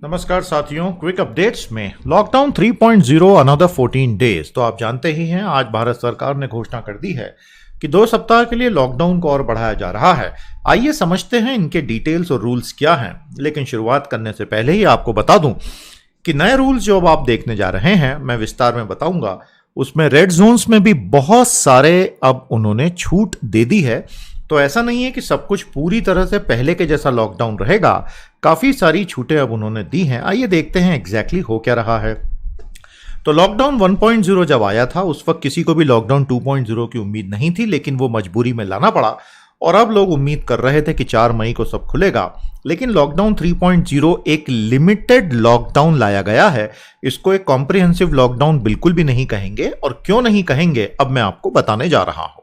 नमस्कार साथियों, quick updates में लॉकडाउन 3.0 अनदर 14 डेज। तो आप जानते ही हैं, आज भारत सरकार ने घोषणा कर दी है कि 2 सप्ताह के लिए लॉकडाउन को और बढ़ाया जा रहा है। आइए समझते हैं इनके डिटेल्स और रूल्स क्या हैं। लेकिन शुरुआत करने से पहले ही आपको बता दूं कि नए रूल्स जो अब आप देखने जा रहे हैं, मैं विस्तार में बताऊंगा। उसमें रेड जोन्स में भी बहुत सारे अब उन्होंने छूट दे दी है। तो ऐसा नहीं है कि सब कुछ पूरी तरह से पहले के जैसा लॉकडाउन रहेगा। काफी सारी छूटें अब उन्होंने दी हैं। आइए देखते हैं एग्जैक्टली हो क्या रहा है। तो लॉकडाउन 1.0 जब आया था, उस वक्त किसी को भी लॉकडाउन 2.0 की उम्मीद नहीं थी, लेकिन वो मजबूरी में लाना पड़ा। और अब लोग उम्मीद कर रहे थे कि 4 मई को सब खुलेगा। लेकिन लॉकडाउन 3.0 एक लिमिटेड लॉकडाउन लाया गया है। इसको एक कॉम्प्रिहेंसिव लॉकडाउन बिल्कुल भी नहीं कहेंगे। और क्यों नहीं कहेंगे, अब मैं आपको बताने जा रहा हूं।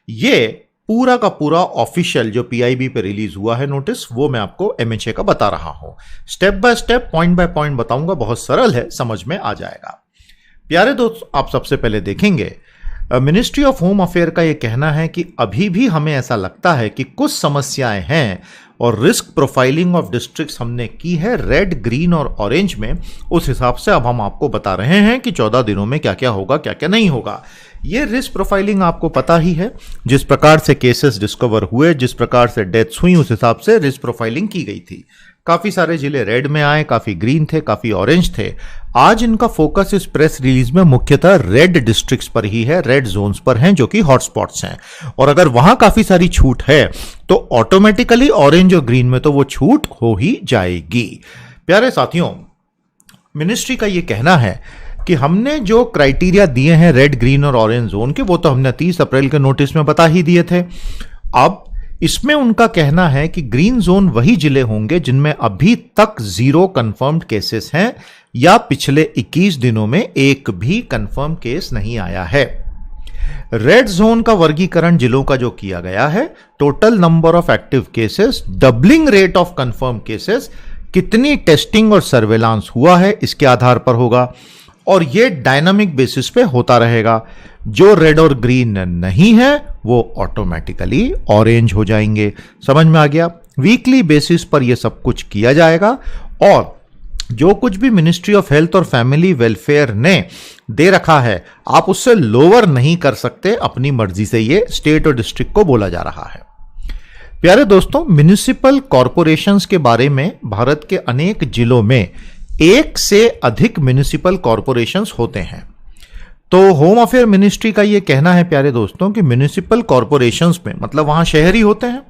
ये पूरा का पूरा ऑफिशियल जो पीआईबी पे रिलीज हुआ है नोटिस, वो मैं आपको एमएचए का बता रहा हूं। Step by step, point by point बताऊंगा। बहुत सरल है, समझ में आ जाएगा। प्यारे दोस्त, आप सबसे पहले देखेंगे मिनिस्ट्री ऑफ होम अफेयर का यह कहना है कि अभी भी हमें ऐसा लगता है कि कुछ समस्याएं हैं और रिस्क प्रोफाइलिंग ऑफ डिस्ट्रिक्ट्स हमने की है रेड, ग्रीन और ऑरेंज में। उस हिसाब से अब हम आपको बता रहे हैं कि 14 दिनों में क्या क्या होगा, क्या क्या नहीं होगा। ये रिस्क प्रोफाइलिंग आपको पता ही है। जिस प्रकार से केसेस डिस्कवर हुए, जिस प्रकार से डेथ्स हुई, उस हिसाब से रिस्क प्रोफाइलिंग की गई थी। काफी सारे जिले रेड में आए, काफी ग्रीन थे, काफी ऑरेंज थे। आज इनका फोकस इस प्रेस रिलीज में मुख्यतः रेड डिस्ट्रिक्ट्स पर ही है, रेड जोन्स पर हैं, जो कि हॉटस्पॉट्स हैं। और अगर वहां काफी सारी छूट है तो ऑटोमेटिकली ऑरेंज और ग्रीन में तो वो छूट हो ही जाएगी। प्यारे साथियों, मिनिस्ट्री का ये कहना है कि हमने जो क्राइटेरिया दिए हैं रेड, ग्रीन और ऑरेंज जोन के, वो तो हमने 30 अप्रैल के नोटिस में बता ही दिए थे। अब इसमें उनका कहना है कि ग्रीन जोन वही जिले होंगे जिनमें अभी तक 0 कंफर्म्ड केसेस हैं या पिछले 21 दिनों में एक भी कंफर्म केस नहीं आया है। रेड जोन का वर्गीकरण जिलों का जो किया गया है, total number of active cases, doubling rate of confirm cases, कितनी टेस्टिंग और सर्वेलांस हुआ है, इसके आधार पर होगा। और ये डायनामिक बेसिस पे होता रहेगा। जो रेड और ग्रीन नहीं है वो ऑटोमेटिकली ऑरेंज हो जाएंगे। समझ में आ गया? वीकली बेसिस पर ये सब कुछ किया जाएगा। और जो कुछ भी मिनिस्ट्री ऑफ हेल्थ और फैमिली वेलफेयर ने दे रखा है, आप उससे लोअर नहीं कर सकते अपनी मर्जी से। ये स्टेट और डिस्ट्रिक्ट को बोला जा रहा है। प्यारे दोस्तों, म्युनिसिपल कॉरपोरेशंस के बारे में भारत के अनेक जिलों में 1 से अधिक म्युनिसिपल कॉरपोरेशंस होते हैं। तो होम अफेयर मिनिस्ट्री का यह कहना है प्यारे दोस्तों कि म्युनिसिपल कॉरपोरेशंस में, मतलब वहां शहर ही होते हैं,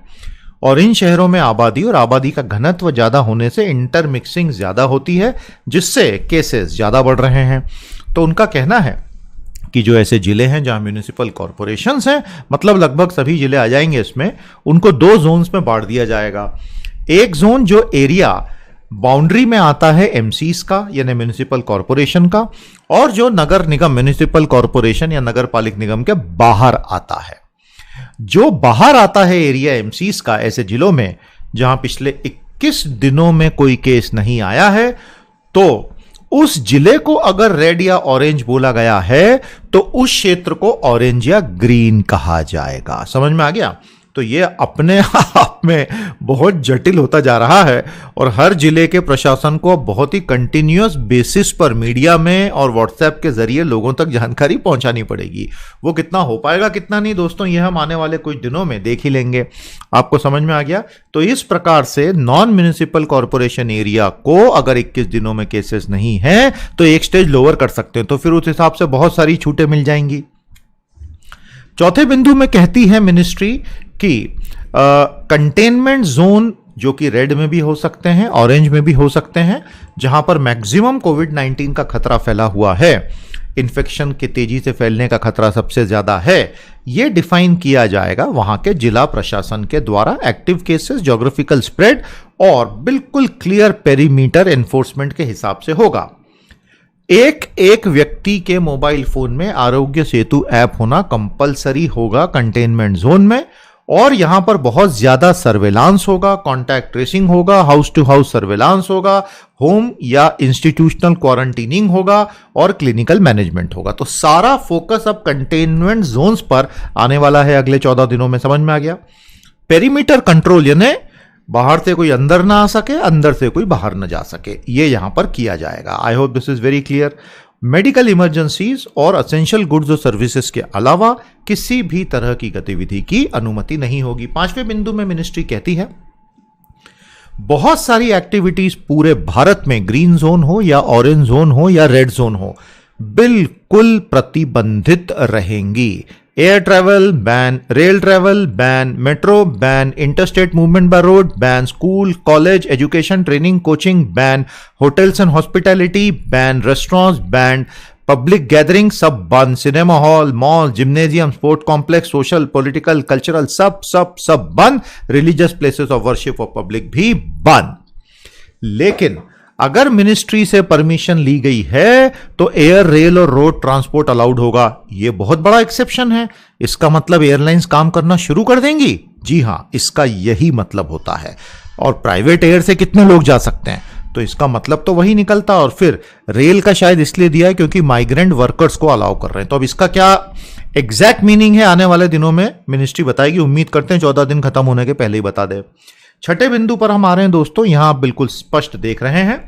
और इन शहरों में आबादी और आबादी का घनत्व ज्यादा होने से इंटरमिक्सिंग ज्यादा होती है, जिससे केसेस ज्यादा बढ़ रहे हैं। तो उनका कहना है कि जो ऐसे जिले हैं जहां म्युनिसिपल कॉरपोरेशंस हैं, मतलब लगभग सभी जिले आ जाएंगे इसमें, उनको 2 जोन्स में बांट दिया जाएगा। एक जोन जो एरिया बाउंड्री में आता है एमसीज का, यानी म्युनिसिपल कॉरपोरेशन का, और जो नगर निगम म्युनिसिपल कॉरपोरेशन या नगर पालिक निगम के बाहर आता है। जो बाहर आता है एरिया एमसीज का, ऐसे जिलों में जहां पिछले 21 दिनों में कोई केस नहीं आया है, तो उस जिले को अगर रेड या ऑरेंज बोला गया है तो उस क्षेत्र को ऑरेंज या ग्रीन कहा जाएगा। समझ में आ गया? तो ये अपने आप में बहुत जटिल होता जा रहा है और हर जिले के प्रशासन को अब बहुत ही कंटिन्यूअस बेसिस पर मीडिया में और व्हाट्सएप के जरिए लोगों तक जानकारी पहुंचानी पड़ेगी। वो कितना हो पाएगा, कितना नहीं, दोस्तों ये हम आने वाले कुछ दिनों में देख ही लेंगे। आपको समझ में आ गया? तो इस प्रकार से नॉन म्युनिसिपल कॉरपोरेशन एरिया को अगर 21 दिनों में केसेस नहीं है तो एक स्टेज लोअर कर सकते हैं। तो फिर उस हिसाब से बहुत सारी छूटें मिल जाएंगी। चौथे बिंदु में कहती है मिनिस्ट्री कि कंटेनमेंट जोन, जो कि रेड में भी हो सकते हैं, ऑरेंज में भी हो सकते हैं, जहां पर मैक्सिमम कोविड-19 का खतरा फैला हुआ है, इन्फेक्शन के तेजी से फैलने का खतरा सबसे ज्यादा है, यह डिफाइन किया जाएगा वहां के जिला प्रशासन के द्वारा। एक्टिव केसेस, ज्योग्राफिकल स्प्रेड और बिल्कुल क्लियर पेरीमीटर एनफोर्समेंट के हिसाब से होगा। एक व्यक्ति के मोबाइल फोन में आरोग्य सेतु ऐप होना कंपलसरी होगा कंटेनमेंट जोन में, और यहां पर बहुत ज्यादा सर्वेलांस होगा, कॉन्टैक्ट ट्रेसिंग होगा, हाउस टू हाउस सर्वेलांस होगा, होम या इंस्टीट्यूशनल क्वारंटीनिंग होगा और क्लिनिकल मैनेजमेंट होगा। तो सारा फोकस अब कंटेनमेंट जोन्स पर आने वाला है अगले 14 दिनों में। समझ में आ गया? पेरीमीटर कंट्रोल यानी बाहर से कोई अंदर ना आ सके, अंदर से कोई बाहर ना जा सके, ये यहां पर किया जाएगा। I hope this is very clear. Medical emergencies और असेंशियल गुड्स और सर्विसेज के अलावा किसी भी तरह की गतिविधि की अनुमति नहीं होगी। 5वें बिंदु में मिनिस्ट्री कहती है बहुत सारी एक्टिविटीज पूरे भारत में ग्रीन जोन हो या ऑरेंज जोन हो या रेड जोन हो, बिल्कुल प्रतिबंधित रहेंगी। Air travel ban, rail travel ban, metro ban, interstate movement by road ban, school, college, education, training, coaching ban, hotels and hospitality ban, restaurants ban, public gathering सब बंद, cinema hall, mall, gymnasium, sport complex, social, political, cultural सब सब सब बंद, religious places of worship of public भी बंद। लेकिन अगर मिनिस्ट्री से परमिशन ली गई है तो एयर, रेल और रोड ट्रांसपोर्ट अलाउड होगा। यह बहुत बड़ा एक्सेप्शन है। इसका मतलब एयरलाइंस काम करना शुरू कर देंगी? जी हां, इसका यही मतलब होता है। और प्राइवेट एयर से कितने लोग जा सकते हैं? तो इसका मतलब तो वही निकलता। और फिर रेल का शायद इसलिए दिया है क्योंकि माइग्रेंट वर्कर्स को अलाउ कर रहे हैं। तो अब इसका क्या एग्जैक्ट मीनिंग है आने वाले दिनों में मिनिस्ट्री बताएगी। उम्मीद करते हैं 14 दिन खत्म होने के पहले ही बता दे। छठे बिंदु पर हम आ रहे हैं दोस्तों, यहां आप बिल्कुल स्पष्ट देख रहे हैं,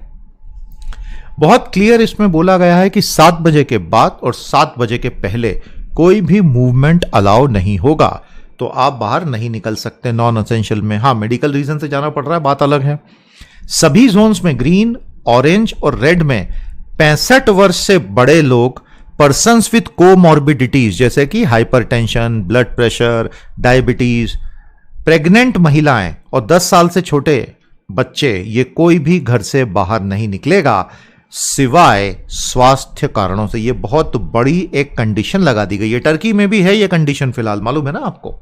बहुत क्लियर इसमें बोला गया है कि 7 बजे के बाद और 7 बजे के पहले कोई भी मूवमेंट अलाउ नहीं होगा। तो आप बाहर नहीं निकल सकते नॉन एसेंशियल में। हाँ, मेडिकल रीजन से जाना पड़ रहा है, बात अलग है। सभी जोन्स में ग्रीन, ऑरेंज और रेड में 65 वर्ष से बड़े लोग, पर्सन्स विथ कोमॉर्बिडिटीज जैसे कि hypertension, blood pressure, diabetes, pregnant महिलाएं और 10 साल से छोटे बच्चे, ये कोई भी घर से बाहर नहीं निकलेगा सिवाय स्वास्थ्य कारणों से। ये बहुत बड़ी एक कंडीशन लगा दी गई है। टर्की में भी है ये कंडीशन फिलहाल, मालूम है ना आपको।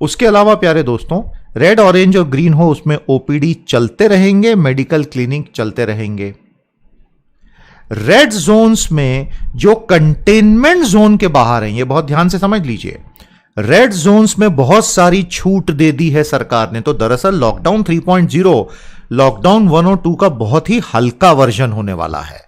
उसके अलावा प्यारे दोस्तों, रेड, ऑरेंज और ग्रीन हो उसमें ओपीडी चलते रहेंगे, मेडिकल क्लिनिक चलते रहेंगे। रेड जोन्स में जो कंटेनमेंट जोन के बाहर हैं, ये बहुत ध्यान से समझ लीजिए, रेड जोन्स में बहुत सारी छूट दे दी है सरकार ने। तो दरअसल लॉकडाउन 3.0 लॉकडाउन 1 और 2 का बहुत ही हल्का वर्जन होने वाला है।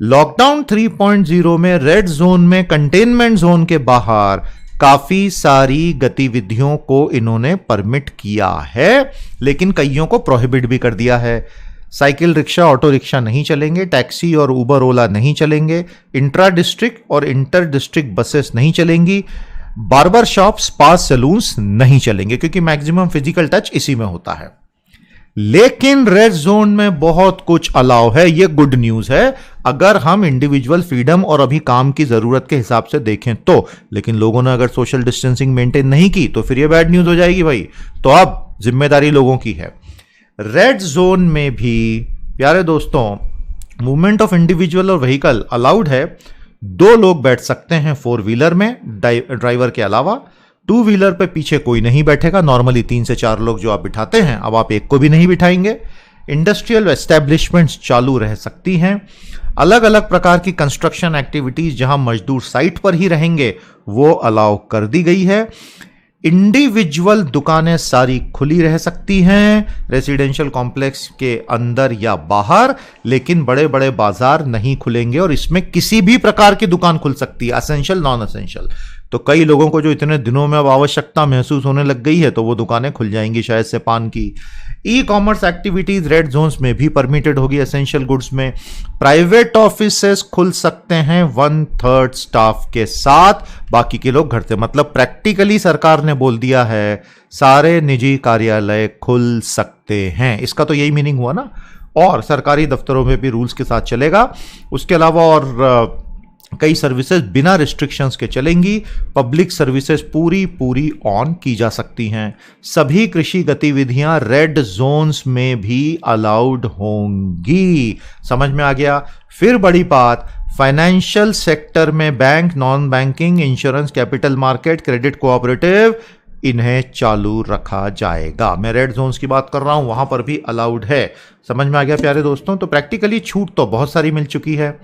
लॉकडाउन 3.0 में रेड जोन में, कंटेनमेंट जोन के बाहर काफी सारी गतिविधियों को इन्होंने परमिट किया है, लेकिन कईयों को प्रोहिबिट भी कर दिया है। साइकिल रिक्शा, ऑटो रिक्शा नहीं चलेंगे, टैक्सी और उबर ओला नहीं चलेंगे, इंट्रा डिस्ट्रिक्ट और इंटर डिस्ट्रिक्ट बसेस नहीं चलेंगी, बार्बर शॉप, स्पा, सैलून्स नहीं चलेंगे क्योंकि मैक्सिमम फिजिकल टच इसी में होता है। लेकिन रेड जोन में बहुत कुछ अलाउ है। यह गुड न्यूज है अगर हम इंडिविजुअल फ्रीडम और अभी काम की जरूरत के हिसाब से देखें तो। लेकिन लोगों ने अगर सोशल डिस्टेंसिंग मेंटेन नहीं की तो फिर यह बैड न्यूज हो जाएगी भाई। तो अब जिम्मेदारी लोगों की है। रेड जोन में भी प्यारे दोस्तों मूवमेंट ऑफ इंडिविजुअल और व्हीकल अलाउड है। 2 लोग बैठ सकते हैं 4 व्हीलर में ड्राइवर के अलावा। 2 व्हीलर पे पीछे कोई नहीं बैठेगा। नॉर्मली 3 से 4 लोग जो आप बिठाते हैं, अब आप एक को भी नहीं बिठाएंगे। इंडस्ट्रियल एस्टेब्लिशमेंट्स चालू रह सकती हैं। अलग अलग प्रकार की कंस्ट्रक्शन एक्टिविटीज जहां मजदूर साइट पर ही रहेंगे वो अलाउ कर दी गई है। इंडिविजुअल दुकानें सारी खुली रह सकती हैं रेसिडेंशियल कॉम्प्लेक्स के अंदर या बाहर, लेकिन बड़े बड़े बाजार नहीं खुलेंगे और इसमें किसी भी प्रकार की दुकान खुल सकती है, असेंशियल, नॉन असेंशियल। तो कई लोगों को जो इतने दिनों में अब आवश्यकता महसूस होने लग गई है तो वो दुकानें खुल जाएंगी शायद से पान की। E commerce activities red zones में भी परमिटेड होगी एसेंशियल गुड्स में। प्राइवेट ऑफिसेस खुल सकते हैं 1/3 स्टाफ के साथ, बाकी के लोग घर से। मतलब प्रैक्टिकली सरकार ने बोल दिया है सारे निजी कार्यालय खुल सकते हैं। इसका तो यही मीनिंग हुआ ना। और सरकारी दफ्तरों में भी रूल्स के साथ चलेगा। उसके अलावा और कई सर्विसेज बिना रिस्ट्रिक्शंस के चलेंगी। पब्लिक सर्विसेज पूरी ऑन की जा सकती हैं। सभी कृषि गतिविधियां रेड जोन्स में भी अलाउड होंगी। समझ में आ गया। फिर बड़ी बात, फाइनेंशियल सेक्टर में bank, non banking, insurance, capital market, credit cooperative, इन्हें चालू रखा जाएगा। मैं रेड जोन्स की बात कर रहा हूं, वहां पर भी अलाउड है। समझ में आ गया प्यारे दोस्तों। तो प्रैक्टिकली छूट तो बहुत सारी मिल चुकी है।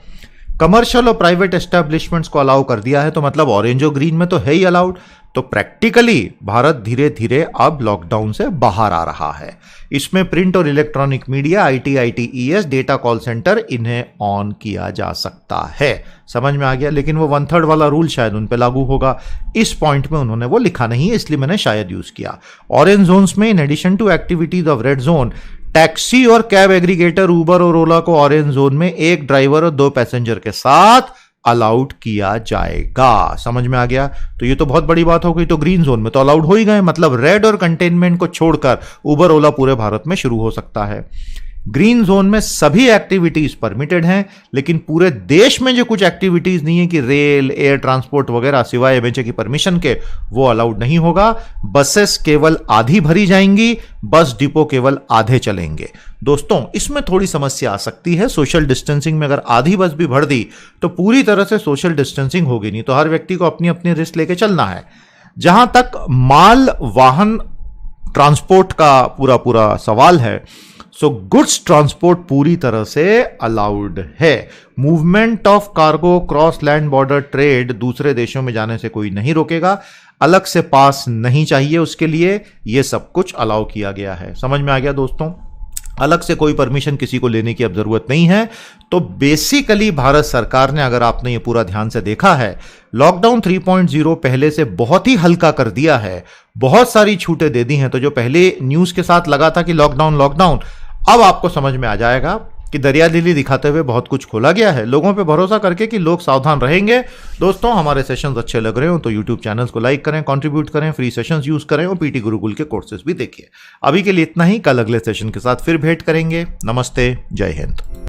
कमर्शियल और प्राइवेट एस्टेब्लिशमेंट्स को अलाउ कर दिया है, तो मतलब ऑरेंज और ग्रीन में तो है ही अलाउड। तो प्रैक्टिकली भारत धीरे धीरे अब लॉकडाउन से बाहर आ रहा है। इसमें प्रिंट और electronic media, IT, ITES, data call centre, इन्हें ऑन किया जा सकता है। समझ में आ गया? लेकिन वो 1/3 वाला रूल शायद उन पे लागू होगा। इस पॉइंट में उन्होंने वो लिखा नहीं है, इसलिए मैंने शायद यूज किया। ऑरेंज जोन्स में in addition to activities of red zone, taxi और कैब एग्रीगेटर उबर और ओला को ऑरेंज जोन में 1 ड्राइवर और 2 पैसेंजर के साथ अलाउड किया जाएगा। समझ में आ गया? तो ये तो बहुत बड़ी बात हो गई। तो ग्रीन जोन में तो अलाउड हो ही गए, मतलब रेड और कंटेनमेंट को छोड़कर उबर ओला पूरे भारत में शुरू हो सकता है। ग्रीन जोन में सभी एक्टिविटीज परमिटेड हैं, लेकिन पूरे देश में जो कुछ एक्टिविटीज नहीं है कि रेल, एयर ट्रांसपोर्ट वगैरह, सिवाय एमएचए की परमिशन के, वो अलाउड नहीं होगा। बसेस केवल आधी भरी जाएंगी, बस डिपो केवल आधे चलेंगे। दोस्तों, इसमें थोड़ी समस्या आ सकती है। सोशल डिस्टेंसिंग में अगर आधी बस भी भर दी तो पूरी तरह से सोशल डिस्टेंसिंग होगी नहीं, तो हर व्यक्ति को अपनी अपनी रिस्क लेके चलना है। जहां तक माल वाहन ट्रांसपोर्ट का पूरा सवाल है, सो गुड्स ट्रांसपोर्ट पूरी तरह से अलाउड है। Movement of cargo, cross land border trade, दूसरे देशों में जाने से कोई नहीं रोकेगा। अलग से पास नहीं चाहिए उसके लिए, यह सब कुछ अलाउ किया गया है। समझ में आ गया दोस्तों? अलग से कोई परमिशन किसी को लेने की अब जरूरत नहीं है। तो बेसिकली भारत सरकार ने, अगर आपने ये पूरा ध्यान से देखा है, लॉकडाउन 3.0 पहले से बहुत ही हल्का कर दिया है, बहुत सारी छूटें दे दी हैं। तो जो पहले न्यूज के साथ लगा था कि लॉकडाउन, अब आपको समझ में आ जाएगा कि दरिया लीली दिखाते हुए बहुत कुछ खोला गया है, लोगों पे भरोसा करके कि लोग सावधान रहेंगे। दोस्तों, हमारे सेशंस अच्छे लग रहे हो तो यूट्यूब चैनल्स को लाइक करें, कंट्रीब्यूट करें, फ्री सेशंस यूज करें और पीटी गुरुकुल के कोर्सेज भी देखिए। अभी के लिए इतना ही, कल अगले सेशन के साथ फिर भेंट करेंगे। नमस्ते, जय हिंद।